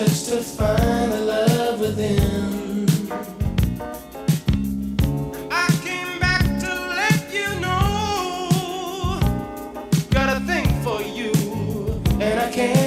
just to find the love within. I came back to let you know, got a thing for you, and I can't